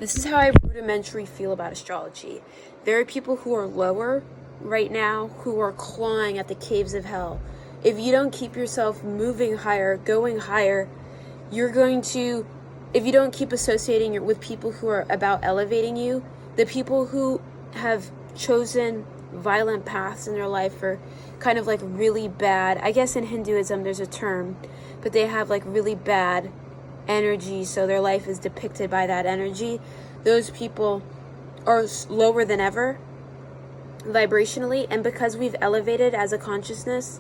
This is how I rudimentary feel about astrology. There are people who are lower right now who are clawing at the caves of hell. If you don't keep yourself moving higher, going higher, you're going to, if you don't keep associating with people who are about elevating you, the people who have chosen violent paths in their life are kind of like really bad. I guess in Hinduism there's a term, but they have like really bad energy, so their life is depicted by that energy. Those people are lower than ever vibrationally, and because we've elevated as a consciousness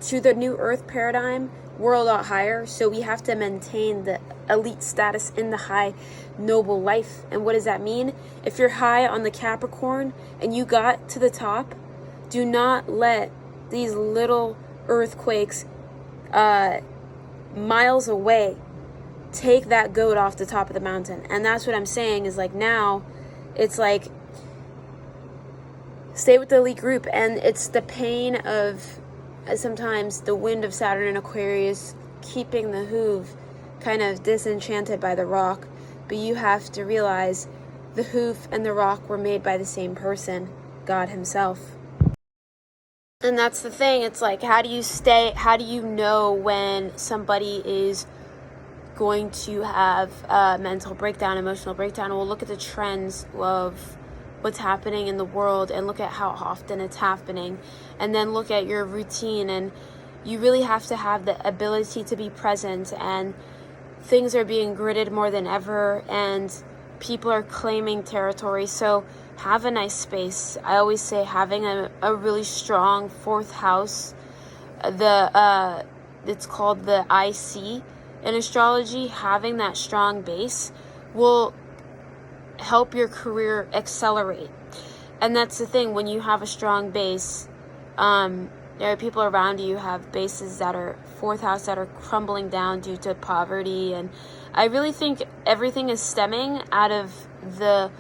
to the new earth paradigm, we're a lot higher, so we have to maintain the elite status in the high noble life. And what does that mean? If you're high on the Capricorn and you got to the top, do not let these little earthquakes miles away take that goat off the top of the mountain. And that's what I'm saying is like now it's like stay with the elite group, and it's the pain of sometimes the wind of Saturn and Aquarius keeping the hoof kind of disenchanted by the rock. But you have to realize the hoof and the rock were made by the same person, God himself. And that's the thing. It's like, how do you know when somebody is going to have a mental breakdown, emotional breakdown? We'll look at the trends of what's happening in the world and look at how often it's happening, and then look at your routine. And you really have to have the ability to be present, and things are being gridded more than ever, and people are claiming territory. So have a nice space. I always say having a really strong fourth house, it's called the IC in astrology, having that strong base will help your career accelerate. And that's the thing, when you have a strong base, there are people around you who have bases that are fourth house that are crumbling down due to poverty. And I really think everything is stemming out of the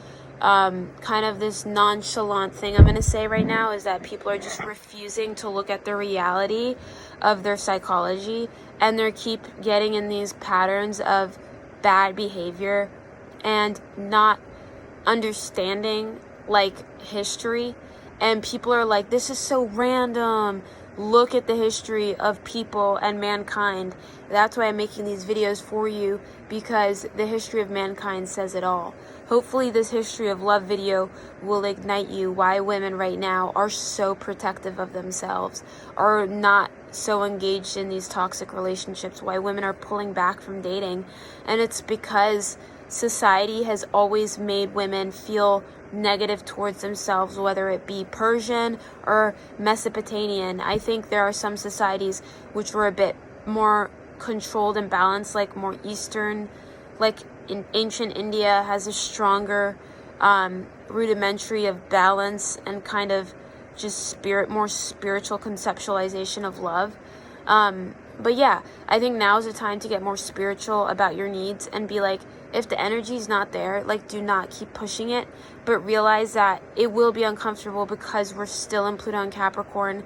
kind of this nonchalant thing I'm going to say right now, is that people are just refusing to look at the reality of their psychology, and they keep getting in these patterns of bad behavior and not understanding like history. And people are like, this is so random. Look at the history of people and mankind. That's why I'm making these videos for you, because the history of mankind says it all. Hopefully this history of love video will ignite you why women right now are so protective of themselves, are not so engaged in these toxic relationships, why women are pulling back from dating. And it's because society has always made women feel negative towards themselves, whether it be Persian or Mesopotamian. I think there are some societies which were a bit more controlled and balanced, like more Eastern, like in ancient India has a stronger rudimentary of balance and kind of just more spiritual conceptualization of love. But yeah, I think now is the time to get more spiritual about your needs and be like, if the energy's not there, like, do not keep pushing it, but realize that it will be uncomfortable because we're still in Pluto and Capricorn,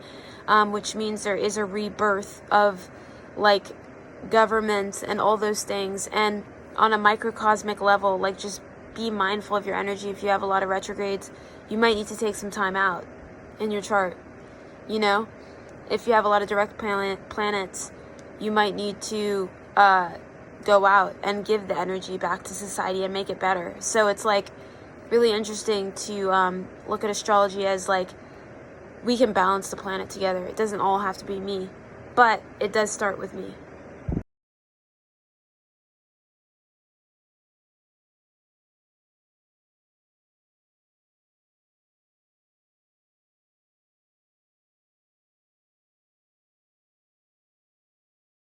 which means there is a rebirth of like government and all those things. And on a microcosmic level, like, just be mindful of your energy. If you have a lot of retrogrades, you might need to take some time out in your chart. You know, if you have a lot of direct planets, you might need to go out and give the energy back to society and make it better. So it's like really interesting to look at astrology as like, we can balance the planet together. It doesn't all have to be me, but it does start with me.